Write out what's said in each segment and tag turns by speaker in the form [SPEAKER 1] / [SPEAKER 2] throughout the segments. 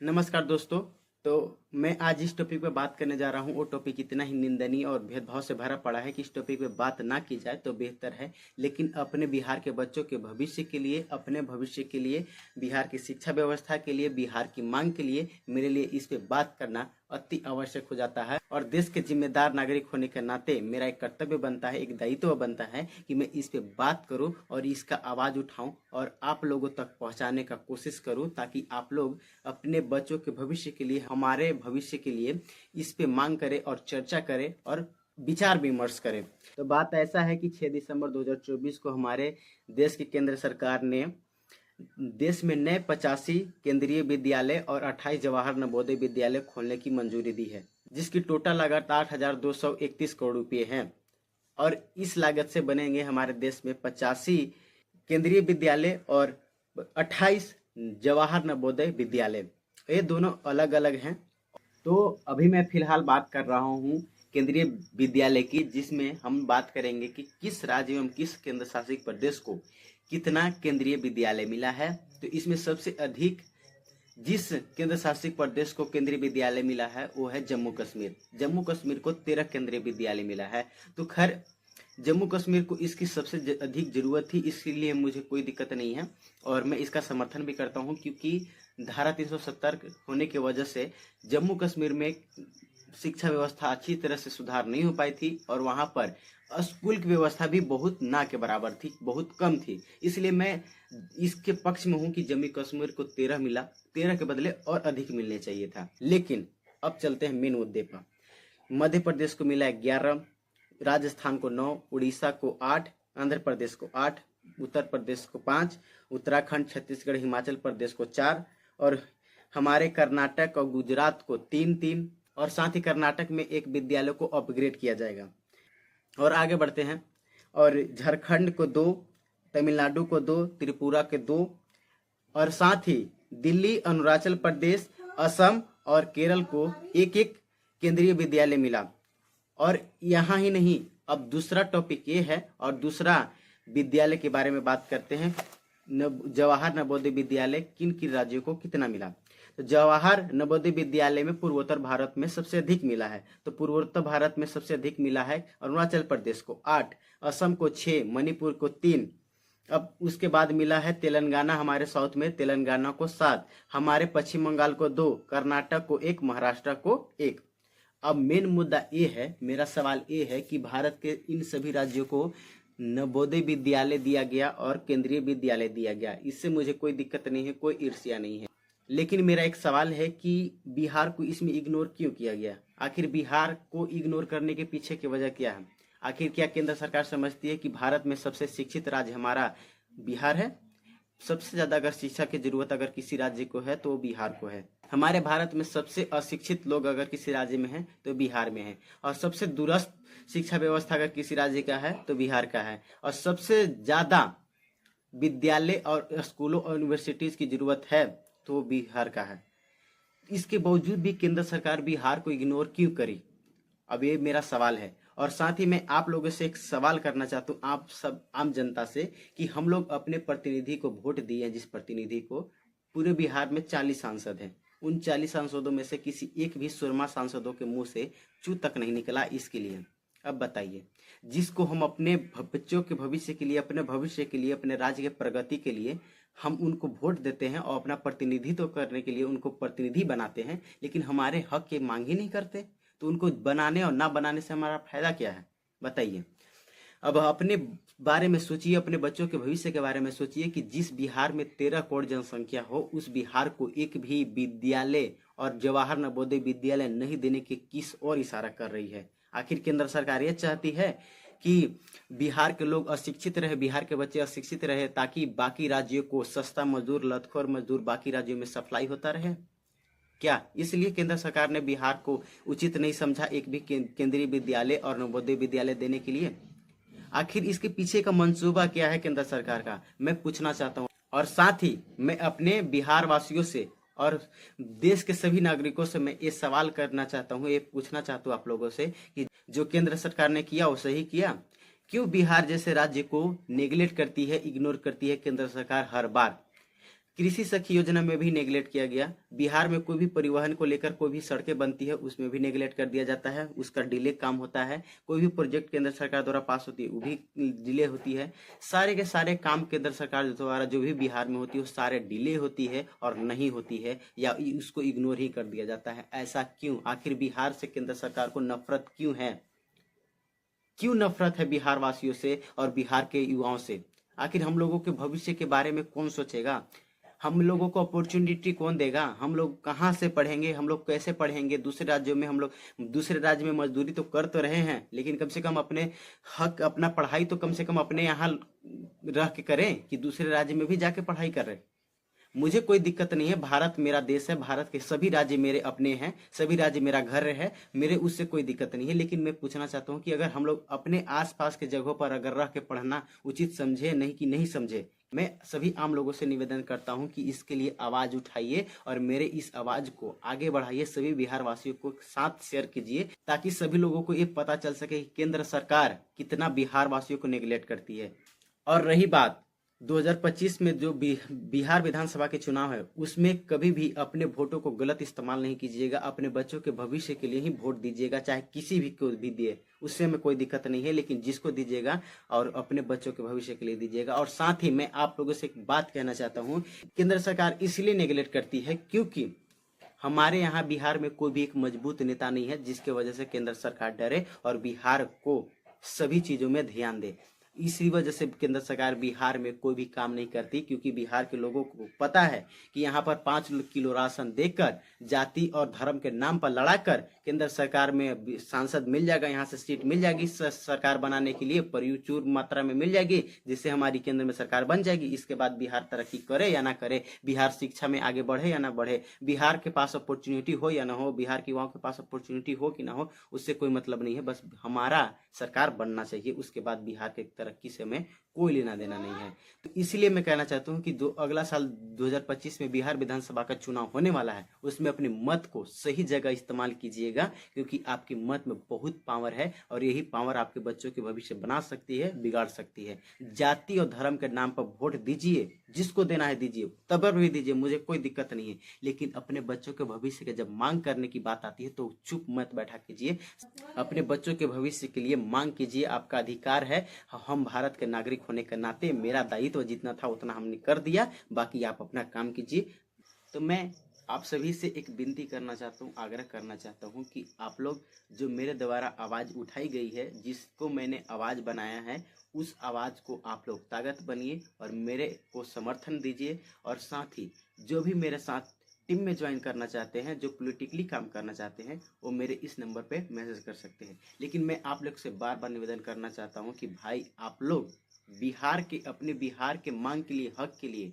[SPEAKER 1] नमस्कार दोस्तों। तो मैं आज इस टॉपिक पे बात करने जा रहा हूँ। वो टॉपिक इतना ही निंदनीय और भेदभाव से भरा पड़ा है कि इस टॉपिक पे बात ना की जाए तो बेहतर है। लेकिन अपने बिहार के बच्चों के भविष्य के लिए, अपने भविष्य के लिए, बिहार की शिक्षा व्यवस्था के लिए, बिहार की मांग के लिए मेरे लिए इस पे बात करना अति आवश्यक हो जाता है। और देश के जिम्मेदार नागरिक होने के नाते मेरा एक कर्तव्य बनता है, एक दायित्व बनता है कि मैं इस पे बात करूं और इसका आवाज उठाऊं और आप लोगों तक पहुंचाने का कोशिश करूं, ताकि आप लोग अपने बच्चों के भविष्य के लिए, हमारे भविष्य के लिए इस पे मांग करें और चर्चा करें और विचार विमर्श करें। तो बात ऐसा है कि 6 दिसंबर 2024 को हमारे देश की केंद्र सरकार ने देश में नए 85 केंद्रीय विद्यालय और 28 जवाहर नवोदय विद्यालय खोलने की मंजूरी दी है, जिसकी टोटल लागत 8,231 करोड़ रुपए है। और इस लागत से बनेंगे हमारे देश में 85 केंद्रीय विद्यालय और 28 जवाहर नवोदय विद्यालय। ये दोनों अलग अलग हैं। तो अभी मैं फिलहाल बात कर रहा हूँ केंद्रीय विद्यालय की, जिसमें हम बात करेंगे कि किस राज्य एवं किस केंद्र शासित प्रदेश को कितना केंद्रीय विद्यालय मिला है। तो इसमें सबसे अधिक जिस केंद्र शासित प्रदेश को केंद्रीय विद्यालय मिला है वो है जम्मू कश्मीर। जम्मू कश्मीर को 13 केंद्रीय विद्यालय मिला है। तो खैर, जम्मू कश्मीर को इसकी सबसे अधिक जरूरत थी, इसलिए मुझे कोई दिक्कत नहीं है और मैं इसका समर्थन भी करता हूं, क्योंकि धारा 370 होने की वजह से जम्मू कश्मीर में शिक्षा व्यवस्था अच्छी तरह से सुधार नहीं हो पाई थी और वहां पर स्कूल की व्यवस्था भी बहुत ना के बराबर थी, बहुत कम थी। इसलिए मैं इसके पक्ष में हूं कि जम्मू कश्मीर को 13 मिला, 13 के बदले और अधिक मिलने चाहिए था। लेकिन अब चलते हैं मेन मुद्दे पर। मध्य प्रदेश को मिला 11, राजस्थान को 9, उड़ीसा को 8, आंध्र प्रदेश को 8, उत्तर प्रदेश को 5, उत्तराखंड, छत्तीसगढ़, हिमाचल प्रदेश को 4 और हमारे कर्नाटक और गुजरात को 3-3 और साथ ही कर्नाटक में एक विद्यालय को अपग्रेड किया जाएगा। और आगे बढ़ते हैं। और झारखंड को 2, तमिलनाडु को 2, त्रिपुरा के 2 और साथ ही दिल्ली, अरुणाचल प्रदेश, असम और केरल को एक एक केंद्रीय विद्यालय मिला। और यहाँ ही नहीं, अब दूसरा टॉपिक ये है और दूसरा विद्यालय के बारे में बात करते हैं। जवाहर नवोदय विद्यालय किन किन राज्यों को कितना मिला। तो जवाहर नवोदय विद्यालय में पूर्वोत्तर भारत में सबसे अधिक मिला है। तो पूर्वोत्तर भारत में सबसे अधिक मिला है अरुणाचल प्रदेश को 8, असम को 6, मणिपुर को 3। अब उसके बाद मिला है तेलंगाना, हमारे साउथ में तेलंगाना को 7, हमारे पश्चिम बंगाल को 2, कर्नाटक को 1, महाराष्ट्र को 1। अब मेन मुद्दा ये है, मेरा सवाल ये है कि भारत के इन सभी राज्यों को नवोदय विद्यालय दिया गया और केंद्रीय विद्यालय दिया गया, इससे मुझे कोई दिक्कत नहीं है, कोई ईर्ष्या नहीं है। लेकिन मेरा एक सवाल है कि बिहार को इसमें इग्नोर क्यों किया गया। आखिर बिहार को इग्नोर करने के पीछे की वजह क्या है। आखिर क्या केंद्र सरकार समझती है कि भारत में सबसे शिक्षित राज्य हमारा बिहार है। सबसे ज्यादा अगर शिक्षा की जरूरत अगर किसी राज्य को है तो बिहार को है। हमारे भारत में सबसे अशिक्षित लोग अगर किसी राज्य में है तो बिहार में है। और सबसे दूरस्थ शिक्षा व्यवस्था अगर किसी राज्य का है तो बिहार का है। और सबसे ज्यादा विद्यालय और स्कूलों और यूनिवर्सिटीज की जरूरत है तो वो बिहार का है। इसके बावजूद भी केंद्र सरकार बिहार को इग्नोर क्यों करी, अब ये मेरा सवाल है। और साथ ही मैं आप लोगों से एक सवाल करना चाहता हूँ, आप सब आम जनता से, कि हम लोग अपने प्रतिनिधि को वोट दिए हैं, जिस प्रतिनिधि को, पूरे बिहार में 40 सांसद हैं। उन 40 सांसदों में से किसी एक भी सुरमा सांसदों के मुंह से चू तक नहीं निकला इसके लिए। अब बताइए, जिसको हम अपने बच्चों के भविष्य के लिए, अपने भविष्य के लिए, अपने राज्य के प्रगति के लिए हम उनको वोट देते हैं और अपना प्रतिनिधित्व करने के लिए उनको प्रतिनिधि बनाते हैं, लेकिन हमारे हक की मांग ही नहीं करते, तो उनको बनाने और ना बनाने से हमारा फायदा क्या है, बताइए। अब अपने बारे में सोचिए, अपने बच्चों के भविष्य के बारे में सोचिए कि जिस बिहार में 13 करोड़ जनसंख्या हो, उस बिहार को एक भी विद्यालय और जवाहर नवोदय विद्यालय नहीं देने की किस और इशारा कर रही है। आखिर केंद्र सरकार ये चाहती है कि बिहार के लोग अशिक्षित रहे, बिहार के बच्चे अशिक्षित रहे, ताकि बाकी राज्यों को सस्ता मजदूर, लतखोर मजदूर बाकी राज्यों में सप्लाई होता रहे क्या? इसलिए केंद्र सरकार ने बिहार को उचित नहीं समझा एक भी केंद्रीय विद्यालय और नवोदय विद्यालय देने के लिए। आखिर इसके पीछे का मंसूबा क्या है केंद्र सरकार का, मैं पूछना चाहता हूँ। और साथ ही मैं अपने बिहार वासियों से और देश के सभी नागरिकों से मैं ये सवाल करना चाहता हूँ, ये पूछना चाहता हूँ आप लोगों से कि जो केंद्र सरकार ने किया वो सही किया? क्यों बिहार जैसे राज्य को नेग्लेक्ट करती है, इग्नोर करती है केंद्र सरकार हर बार? कृषि सखी योजना में भी नेगलेक्ट किया गया। बिहार में कोई भी परिवहन को लेकर कोई भी सड़कें बनती है उसमें भी नेगलेक्ट कर दिया जाता है, उसका डिले काम होता है। कोई भी प्रोजेक्ट केंद्र सरकार द्वारा पास होती है वो भी डिले होती है। सारे के सारे काम केंद्र सरकार द्वारा जो भी बिहार में होती है वो सारे डिले होती है और नहीं होती है, या उसको इग्नोर ही कर दिया जाता है। ऐसा क्यों? आखिर बिहार से केंद्र सरकार को नफरत क्यों है? क्यों नफरत है बिहार वासियों से और बिहार के युवाओं से? आखिर हम लोगों के भविष्य के बारे में कौन सोचेगा? हम लोगों को अपॉर्चुनिटी कौन देगा? हम लोग कहाँ से पढ़ेंगे? हम लोग कैसे पढ़ेंगे? दूसरे राज्यों में हम लोग दूसरे राज्य में मजदूरी तो कर तो रहे हैं, लेकिन कम से कम अपने हक, अपना पढ़ाई तो कम से कम अपने यहाँ रह के करें, कि दूसरे राज्य में भी जाके पढ़ाई कर रहे हैं। मुझे कोई दिक्कत नहीं है, भारत मेरा देश है, भारत के सभी राज्य मेरे अपने हैं, सभी राज्य मेरा घर है, मेरे उससे कोई दिक्कत नहीं है। लेकिन मैं पूछना चाहता हूँ कि अगर हम लोग अपने आसपास के जगहों पर अगर रह के पढ़ना उचित समझे, नहीं कि नहीं समझे, मैं सभी आम लोगों से निवेदन करता हूं कि इसके लिए आवाज उठाइए और मेरे इस आवाज को आगे बढ़ाइए, सभी बिहार वासियों को साथ शेयर कीजिए, ताकि सभी लोगों को ये पता चल सके कि केंद्र सरकार कितना बिहार वासियों को नेग्लेक्ट करती है। और रही बात 2025 में जो बिहार विधानसभा के चुनाव है, उसमें कभी भी अपने वोटों को गलत इस्तेमाल नहीं कीजिएगा। अपने बच्चों के भविष्य के लिए ही वोट दीजिएगा, चाहे किसी भी को भी दिए, उससे हमें कोई दिक्कत नहीं है, लेकिन जिसको दीजिएगा और अपने बच्चों के भविष्य के लिए दीजिएगा। और साथ ही मैं आप लोगों से एक बात कहना चाहता हूँ, केंद्र सरकार इसलिए नेग्लेक्ट करती है क्योंकि हमारे यहाँ बिहार में कोई भी एक मजबूत नेता नहीं है, जिसके वजह से केंद्र सरकार डरे और बिहार को सभी चीजों में ध्यान दे। इसी वजह से केंद्र सरकार बिहार में कोई भी काम नहीं करती, क्योंकि बिहार के लोगों को पता है कि यहाँ पर 5 किलो राशन देकर, जाति और धर्म के नाम पर लड़ाकर केंद्र सरकार में सांसद मिल जाएगा, यहाँ से सीट मिल जाएगी सरकार बनाने के लिए, प्रचुर मात्रा में मिल जाएगी, जिससे हमारी केंद्र में सरकार बन जाएगी। इसके बाद बिहार तरक्की करे या ना करे, बिहार शिक्षा में आगे बढ़े या ना बढ़े, बिहार के पास अपॉर्चुनिटी हो या ना हो, बिहार के युवाओं के पास अपॉर्चुनिटी हो कि ना हो, उससे कोई मतलब नहीं है। बस हमारा सरकार बनना चाहिए, उसके बाद बिहार के तरक्की से हमें कोई लेना देना नहीं है। तो इसलिए मैं कहना चाहता हूं कि अगला साल 2025 में बिहार विधानसभा का चुनाव होने वाला है, उसमें अपने मत को सही जगह इस्तेमाल कीजिएगा, क्योंकि आपकी मत में बहुत पावर है और यही पावर आपके बच्चों के भविष्य बना सकती है, बिगाड़ सकती है। जाति और धर्म के नाम पर वोट दीजिए, जिसको देना है दीजिए, तबर भी दीजिए, मुझे कोई दिक्कत नहीं है, लेकिन अपने बच्चों के भविष्य के जब मांग करने की बात आती है तो चुप मत बैठा कीजिए, अपने बच्चों के भविष्य के लिए मांग कीजिए। आपका अधिकार है। हम भारत के नागरिक होने के नाते मेरा दायित्व जितना था उतना हमने कर दिया, बाकी आप अपना काम कीजिए। तो मैं आप सभी से एक विनती करना चाहता हूँ, आग्रह करना चाहता हूँ कि आप लोग जो मेरे द्वारा आवाज़ उठाई गई है, जिसको मैंने आवाज़ बनाया है, उस आवाज़ को आप लोग ताकत बनिए और मेरे को समर्थन दीजिए। और साथ ही जो भी मेरे साथ टीम में ज्वाइन करना चाहते हैं, जो पॉलिटिकली काम करना चाहते हैं, वो मेरे इस नंबर पे मैसेज कर सकते हैं। लेकिन मैं आप लोग से बार बार निवेदन करना चाहता हूँ कि भाई आप लोग बिहार के, अपने बिहार के मांग के लिए, हक के लिए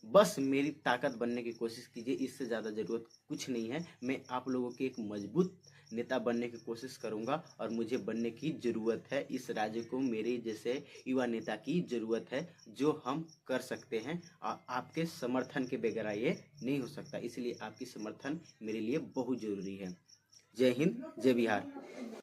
[SPEAKER 1] बस मेरी ताकत बनने की कोशिश कीजिए, इससे ज़्यादा ज़रूरत कुछ नहीं है। मैं आप लोगों के एक मजबूत नेता बनने की कोशिश करूंगा और मुझे बनने की ज़रूरत है। इस राज्य को मेरे जैसे युवा नेता की ज़रूरत है, जो हम कर सकते हैं, और आपके समर्थन के बगैर ये नहीं हो सकता। इसलिए आपकी समर्थन मेरे लिए बहुत ज़रूरी है। जय हिंद, जय बिहार।